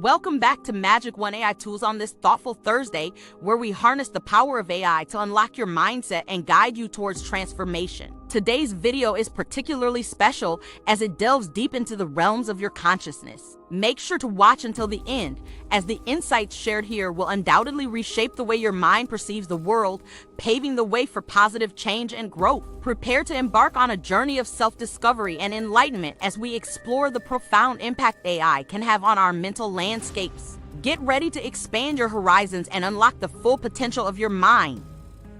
Welcome back to Magic One AI Tools on this thoughtful Thursday, where we harness the power of AI to unlock your mindset and guide you towards transformation. Today's video is particularly special as it delves deep into the realms of your consciousness. Make sure to watch until the end, as the insights shared here will undoubtedly reshape the way your mind perceives the world, paving the way for positive change and growth. Prepare to embark on a journey of self-discovery and enlightenment as we explore the profound impact AI can have on our mental landscapes. Get ready to expand your horizons and unlock the full potential of your mind.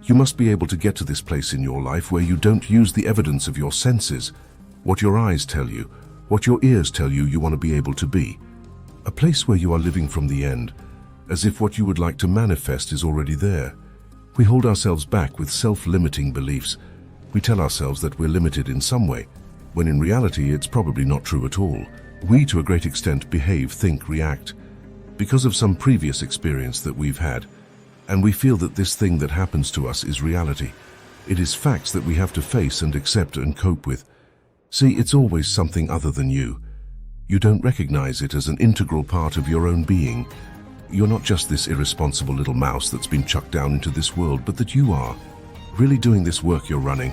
You must be able to get to this place in your life where you don't use the evidence of your senses, what your eyes tell you, what your ears tell you want to be able to be. A place where you are living from the end, as if what you would like to manifest is already there. We hold ourselves back with self-limiting beliefs. We tell ourselves that we're limited in some way, when in reality it's probably not true at all. We, to a great extent, behave, think, react because of some previous experience that we've had, and we feel that this thing that happens to us is reality. It is facts that we have to face and accept and cope with. See, it's always something other than you. You don't recognize it as an integral part of your own being. You're not just this irresponsible little mouse that's been chucked down into this world, but that you are really doing this work you're running.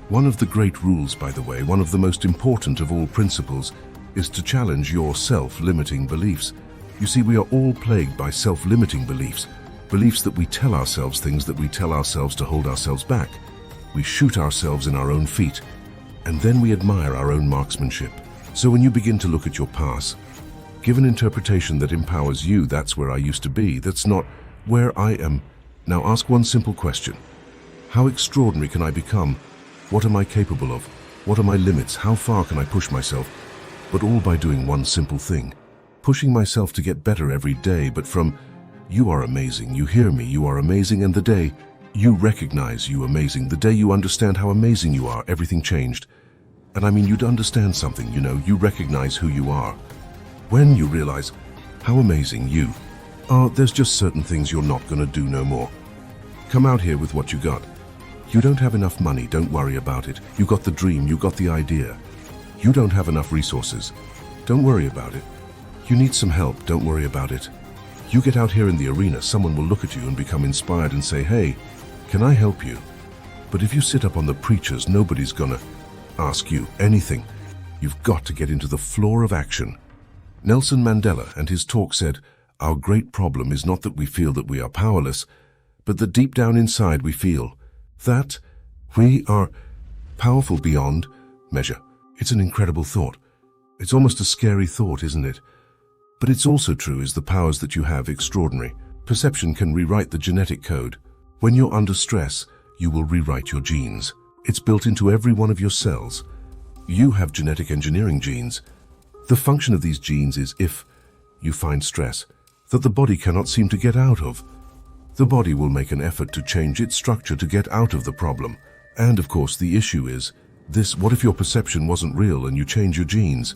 One of the great rules, by the way, one of the most important of all principles, is to challenge your self-limiting beliefs. You see, we are all plagued by self-limiting beliefs. Beliefs that we tell ourselves, things that we tell ourselves to hold ourselves back. We shoot ourselves in our own feet, and then we admire our own marksmanship. So when you begin to look at your past, give an interpretation that empowers you. That's where I used to be. That's not where I am. Now ask one simple question. How extraordinary can I become? What am I capable of? What are my limits? How far can I push myself? But all by doing one simple thing. Pushing myself to get better every day, but from you are amazing, you hear me, you are amazing, and the day you recognize you amazing, the day you understand how amazing you are, everything changed. And I mean, you'd understand something, you recognize who you are. When you realize how amazing you are, there's just certain things you're not gonna do no more. Come out here with what you got. You don't have enough money, don't worry about it. You got the dream, you got the idea. You don't have enough resources, don't worry about it. You need some help, don't worry about it. You get out here in the arena, someone will look at you and become inspired and say, hey, can I help you? But if you sit up on the preachers, nobody's gonna ask you anything. You've got to get into the floor of action. Nelson Mandela and his talk said, our great problem is not that we feel that we are powerless, but that deep down inside we feel that we are powerful beyond measure. It's an incredible thought. It's almost a scary thought, isn't it? But it's also true, is the powers that you have extraordinary. Perception can rewrite the genetic code. When you're under stress, you will rewrite your genes. It's built into every one of your cells. You have genetic engineering genes. The function of these genes is, if you find stress that the body cannot seem to get out of, the body will make an effort to change its structure to get out of the problem. And of course the issue is this: what if your perception wasn't real and you change your genes?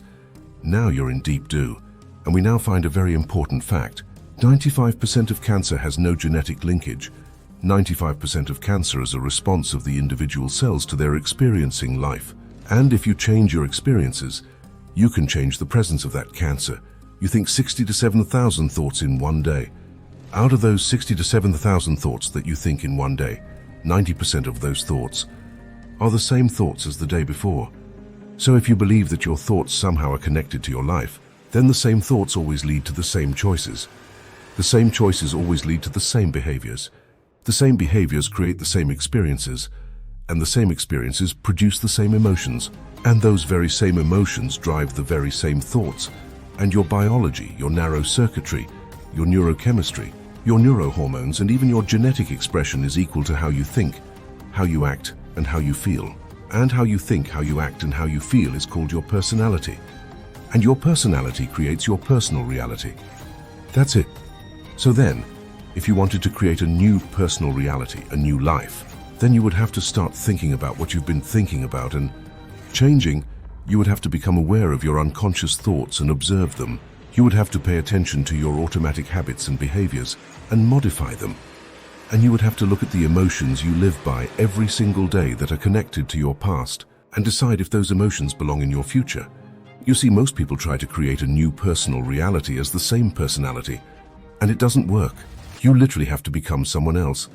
Now you're in deep doo. And we now find a very important fact. 95% of cancer has no genetic linkage. 95% of cancer is a response of the individual cells to their experiencing life. And if you change your experiences, you can change the presence of that cancer. You think 60 to 7,000 thoughts in one day. Out of those 60 to 7,000 thoughts that you think in one day, 90% of those thoughts are the same thoughts as the day before. So if you believe that your thoughts somehow are connected to your life, then the same thoughts always lead to the same choices. The same choices always lead to the same behaviors. The same behaviors create the same experiences, and the same experiences produce the same emotions, and those very same emotions drive the very same thoughts. And your biology, your narrow circuitry, your neurochemistry, your neurohormones, and even your genetic expression is equal to how you think, how you act, and how you feel. And how you think, how you act, and how you feel is called your personality. And your personality creates your personal reality. That's it. So then, if you wanted to create a new personal reality, a new life, then you would have to start thinking about what you've been thinking about, and changing, you would have to become aware of your unconscious thoughts and observe them. You would have to pay attention to your automatic habits and behaviors and modify them. And you would have to look at the emotions you live by every single day that are connected to your past and decide if those emotions belong in your future. You see, most people try to create a new personal reality as the same personality, and it doesn't work. You literally have to become someone else.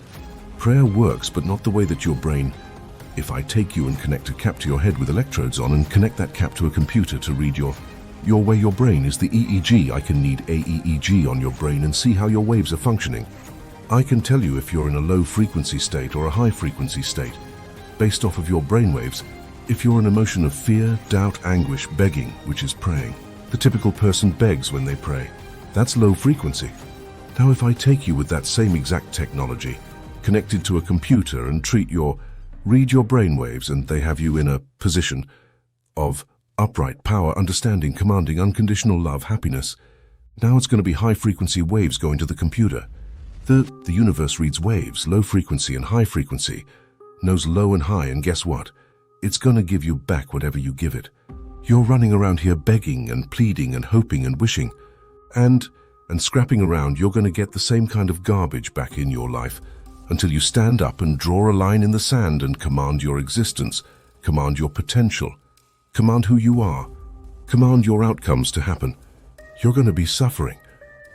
Prayer works, but not the way that your brain... If I take you and connect a cap to your head with electrodes on and connect that cap to a computer to read your way your brain is the EEG, I can need a EEG on your brain and see how your waves are functioning. I can tell you if you're in a low frequency state or a high frequency state, based off of your brain waves. If you're an emotion of fear, doubt, anguish, begging, which is praying. The typical person begs when they pray. That's low frequency. Now if I take you with that same exact technology, connected to a computer and read your brain waves, and they have you in a position of upright power, understanding, commanding, unconditional love, happiness. Now it's going to be high frequency waves going to the computer. The universe reads waves, low frequency and high frequency, knows low and high, and guess what? It's going to give you back whatever you give it. You're running around here begging and pleading and hoping and wishing and scrapping around. You're going to get the same kind of garbage back in your life until you stand up and draw a line in the sand and command your existence, command your potential, command who you are, command your outcomes to happen. You're going to be suffering.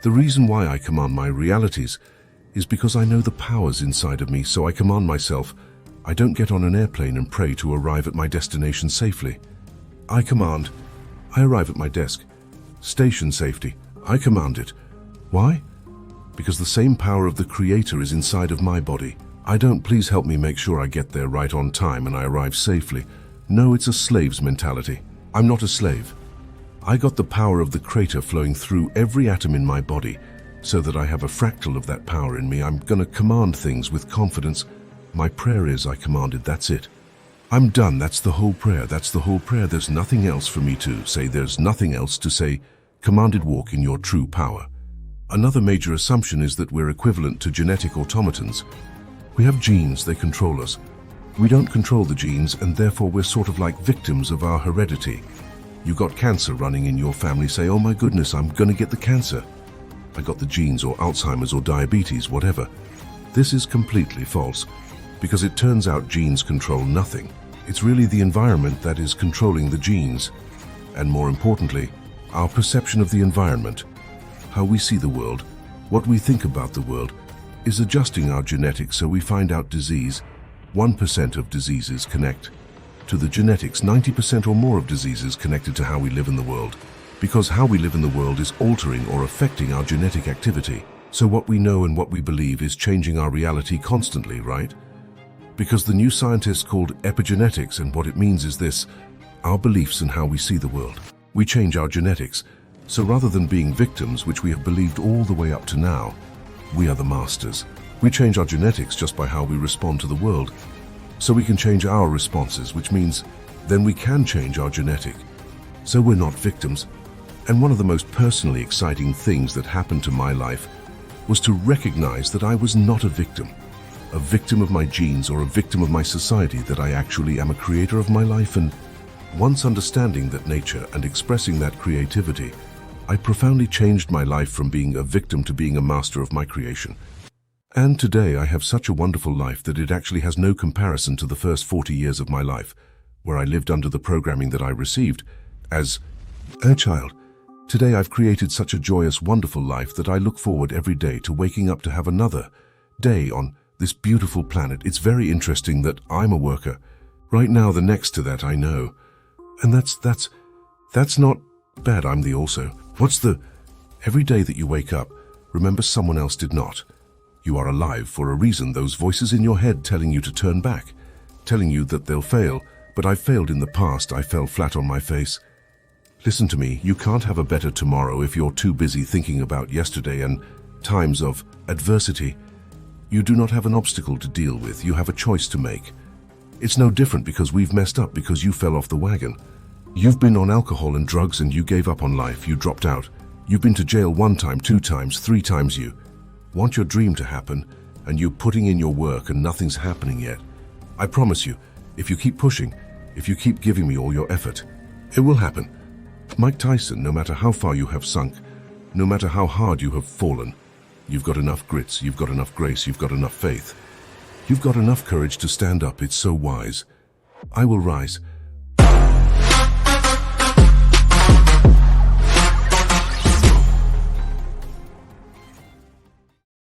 The reason why I command my realities is because I know the powers inside of me, so I command myself. I don't get on an airplane and pray to arrive at my destination safely. I command. I arrive at my desk. Station safety. I command it. Why? Because the same power of the Creator is inside of my body. I don't please help me make sure I get there right on time and I arrive safely. No, it's a slave's mentality. I'm not a slave. I got the power of the Creator flowing through every atom in my body so that I have a fractal of that power in me. I'm gonna command things with confidence. My prayer is I commanded, that's it. I'm done, that's the whole prayer, that's the whole prayer. There's nothing else for me to say, there's nothing else to say. Commanded, walk in your true power. Another major assumption is that we're equivalent to genetic automatons. We have genes, they control us. We don't control the genes, and therefore we're sort of like victims of our heredity. You got cancer running in your family, say, oh my goodness, I'm gonna get the cancer. I got the genes, or Alzheimer's or diabetes, whatever. This is completely false, because it turns out genes control nothing. It's really the environment that is controlling the genes. And more importantly, our perception of the environment, how we see the world, what we think about the world, is adjusting our genetics so we find out disease. 1% of diseases connect to the genetics, 90% or more of diseases connected to how we live in the world. Because how we live in the world is altering or affecting our genetic activity. So what we know and what we believe is changing our reality constantly, right? Because the new scientists called epigenetics, and what it means is this: our beliefs and how we see the world. We change our genetics, so rather than being victims, which we have believed all the way up to now, we are the masters. We change our genetics just by how we respond to the world. So we can change our responses, which means then we can change our genetic. So we're not victims. And one of the most personally exciting things that happened to my life was to recognize that I was not a victim of my genes or a victim of my society, that I actually am a creator of my life. And once understanding that nature and expressing that creativity, I profoundly changed my life from being a victim to being a master of my creation. And today I have such a wonderful life that it actually has no comparison to the first 40 years of my life, where I lived under the programming that I received as a child. Today I've created such a joyous, wonderful life that I look forward every day to waking up to have another day on this beautiful planet. It's very interesting that I'm a worker. Right now, the next to that I know. And that's not bad. I'm the also. What's the... Every day that you wake up, remember someone else did not. You are alive for a reason. Those voices in your head telling you to turn back, telling you that they'll fail. But I failed in the past. I fell flat on my face. Listen to me, you can't have a better tomorrow if you're too busy thinking about yesterday and times of adversity. You do not have an obstacle to deal with, you have a choice to make. It's no different because we've messed up because you fell off the wagon. You've been on alcohol and drugs and you gave up on life, you dropped out. You've been to jail 1 time, 2 times, 3 times. You want your dream to happen and you're putting in your work and nothing's happening yet. I promise you, if you keep pushing, if you keep giving me all your effort, it will happen. Mike Tyson, no matter how far you have sunk, no matter how hard you have fallen, you've got enough grits, you've got enough grace, you've got enough faith. You've got enough courage to stand up. It's so wise. I will rise.